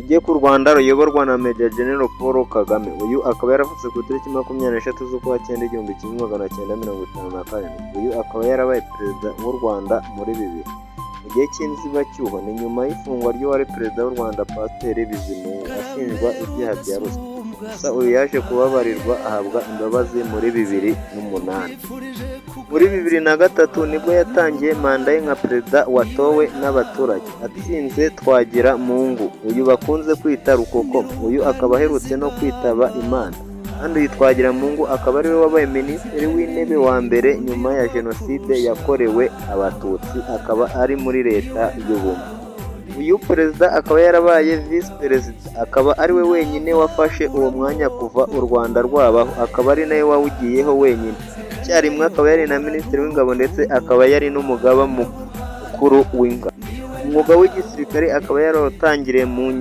Tujye ku Rwanda ruyoborwa na Major General Paul Kagame. Uyu akaba yaravutse ku itariki 23 z'ukwa cyenda 1957. Uyu akaba yarabaye perezida w'u Rwanda muri 2000. Mu gihe cy'inzibacyuho ni nyuma y'ifungwa ry'uwari perezida w'u Rwanda Pasiteri Bizimungu ashinjwa ibyaha bya ruswa. Gusa uyu yaje kubabarirwa ahabwa imbabazi muri 2008. Muri 2003 nibwo yatangiye manda ye nka perezida watowe n'abaturage atsinze Twagiramungu, uyu bakunze kwita Rukokoma. Uyu akaba aherutse no kwitaba Imana, kandi uyu Twagiramungu akaba ariwe wabaye minisitiri w'intebe wa mbere nyuma ya jenoside yakorewe abatutsi, akaba ari muri leta y'ubumwe. Uyu perezida akaba yarabaye visi perezida, akaba ariwe wenyine wafashe uwo mwanya kuva u Rwanda rwabaho, akaba ari nawe wawugiyeho wenyine. Icyarimwe akaba yari na minisitiri w'ingabo ndetse akaba yari n'umugaba mukuru w'ingabo. Umwuga w'igisirikare akaba yarawutangiriye mu